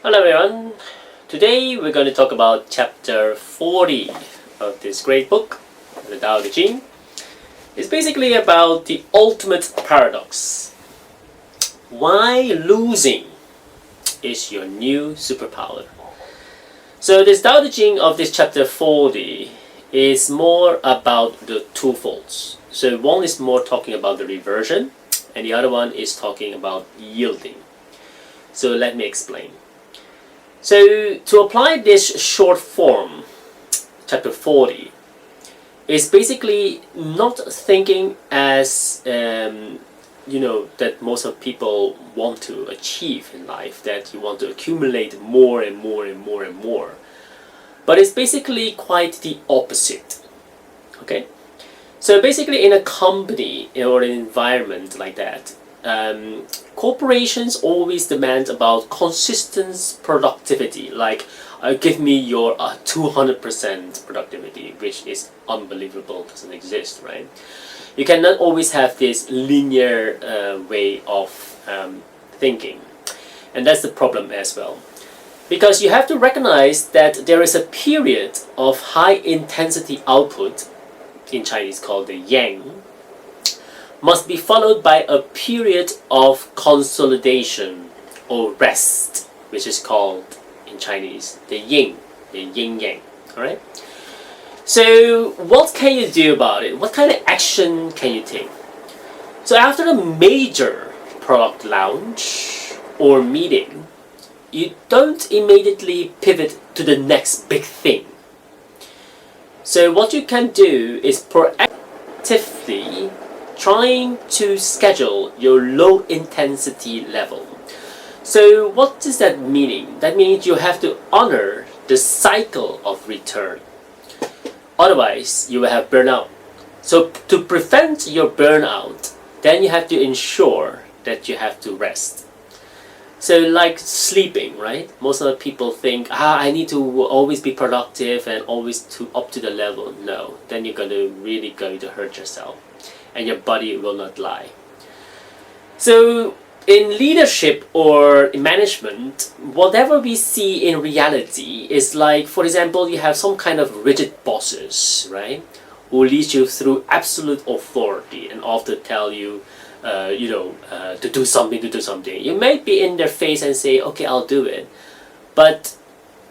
Hello everyone. Today we're going to talk about chapter 40 of this great book, The Tao Te Ching. It's basically about the ultimate paradox. Why losing is your new superpower. So this Tao Te Ching of this chapter 40 is more about the twofolds. So one is more talking about the reversion and the other one is talking about yielding. So let me explain. So to apply this short form, chapter 40, is basically not thinking as that most of people want to achieve in life, that you want to accumulate more and more and more and more. But it's basically quite the opposite. Okay? So basically in a company or an environment like that, corporations always demand about consistent productivity, like give me your 200% productivity, which is unbelievable, doesn't exist, right? You cannot always have this linear way of thinking, and that's the problem as well. Because you have to recognize that there is a period of high intensity output, in Chinese called the yang, must be followed by a period of consolidation or rest, which is called in Chinese the yin yang. Alright? So what can you do about it? What kind of action can you take? So after a major product launch or meeting, you don't immediately pivot to the next big thing. So what you can do is proactively trying to schedule your low intensity level. So what does that mean? That means you have to honor the cycle of return. Otherwise, you will have burnout. So to prevent your burnout, then you have to ensure that you have to rest. So like sleeping, right? Most of the people think, I need to always be productive and always up to the level. No, then you're going to hurt yourself and your body will not lie. So in leadership or in management, whatever we see in reality is like, for example, you have some kind of rigid bosses, right? Who lead you through absolute authority and often tell you, to do something. You may be in their face and say, okay, I'll do it. But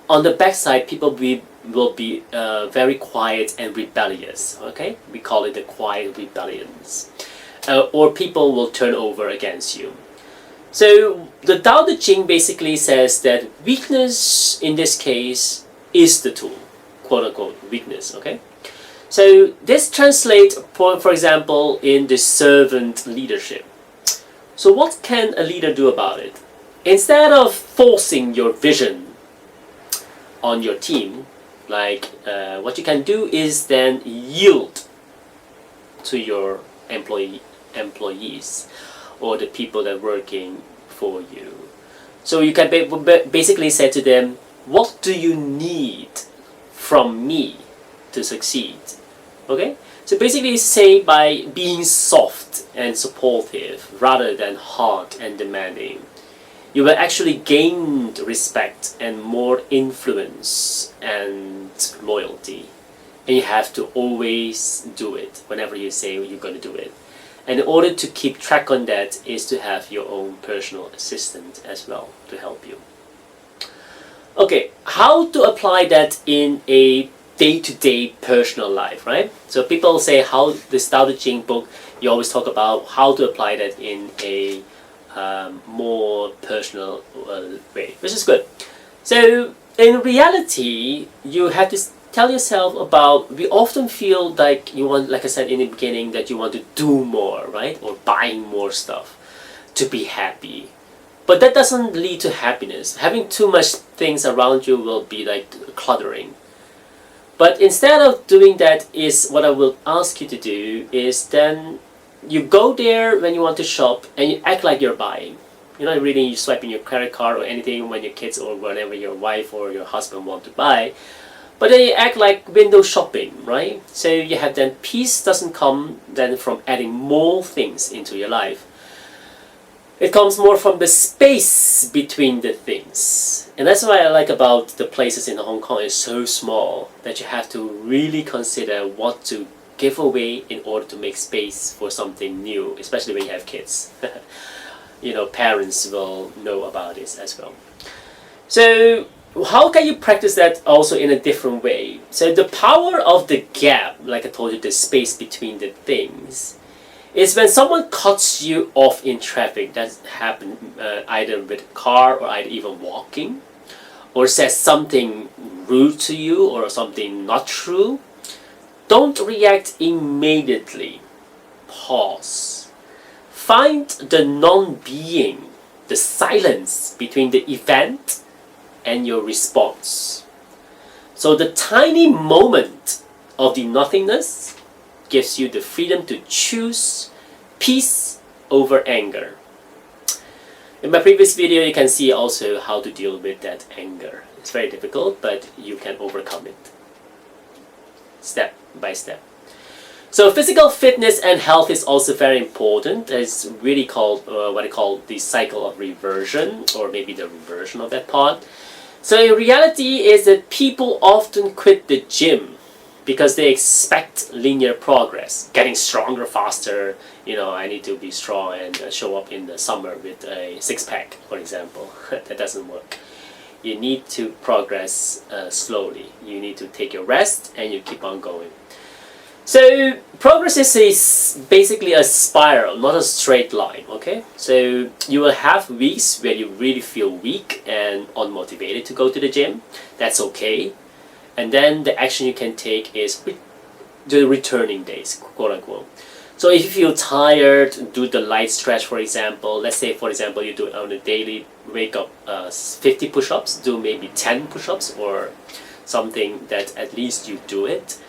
on the backside, people will be very quiet and rebellious. Okay? We call it the quiet rebellions. Or people will turn over against you. So the Tao Te Ching basically says that weakness in this case is the tool. Quote unquote weakness. Okay? So this translates, for example, in the servant leadership. So what can a leader do about it? Instead of forcing your vision on your team, what you can do is then yield to your employees or the people that are working for you. So you can basically say to them, what do you need from me to succeed? Okay? So basically say by being soft and supportive rather than hard and demanding, you will actually gain respect and more influence and loyalty. And you have to always do it whenever you say you're going to do it. And in order to keep track on that is to have your own personal assistant as well to help you. Okay, how to apply that in a day-to-day personal life, right? So people say how this Tao Te Ching book, you always talk about how to apply that in a more personal way, which is good. So in reality, you have to tell yourself about, we often feel like you want, like I said in the beginning, that you want to do more, right? Or buying more stuff to be happy. But that doesn't lead to happiness. Having too much things around you will be like cluttering. But instead of doing that, is what I will ask you to do is then you go there when you want to shop and you act like you're buying. You're not really swiping your credit card or anything when your kids or whenever your wife or your husband want to buy. But then you act like window shopping, right? So you have then peace doesn't come then from adding more things into your life. It comes more from the space between the things. And that's what I like about the places in Hong Kong. It's so small that you have to really consider what to give away in order to make space for something new, especially when you have kids. Parents will know about this as well. So how can you practice that also in a different way? So the power of the gap, like I told you, the space between the things, is when someone cuts you off in traffic. That's happened either with a car or either even walking, or says something rude to you or something not true. Don't react immediately. Pause. Find the non-being, the silence between the event and your response. So the tiny moment of the nothingness gives you the freedom to choose peace over anger. In my previous video, you can see also how to deal with that anger. It's very difficult, but you can overcome it step by step. So physical fitness and health is also very important. It's really called what I call the cycle of reversion, or maybe the reversion of that part. So in reality is that people often quit the gym because they expect linear progress, getting stronger faster. I need to be strong and show up in the summer with a six-pack, for example. That doesn't work. You need to progress slowly. You need to take your rest and you keep on going. So progress is basically a spiral, not a straight line, okay? So you will have weeks where you really feel weak and unmotivated to go to the gym. That's okay. And then the action you can take is the returning days, quote unquote. So if you feel tired, do the light stretch, for example. Let's say, for example, you do it on a daily, wake up 50 push-ups, do maybe 10 push-ups or something that at least you do it.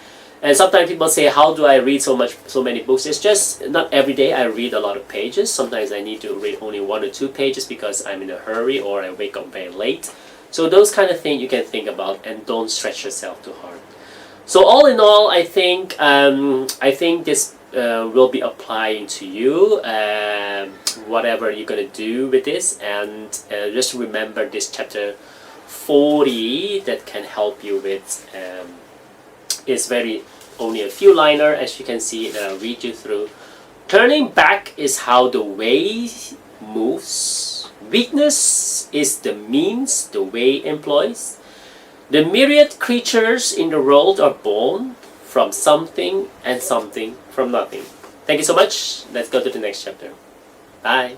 And sometimes people say, how do I read so many books? It's just not every day I read a lot of pages. Sometimes I need to read only 1 or 2 pages because I'm in a hurry or I wake up very late. So those kind of things you can think about, and don't stretch yourself too hard. So all in all, I think this will be applying to you, whatever you're gonna do with this, and just remember this chapter 40 that can help you with. It's only a few liner, as you can see, that I'll read you through. Turning back is how the way moves. Weakness is the means the way employs. The myriad creatures in the world are born from something and something from nothing. Thank you so much. Let's go to the next chapter. Bye.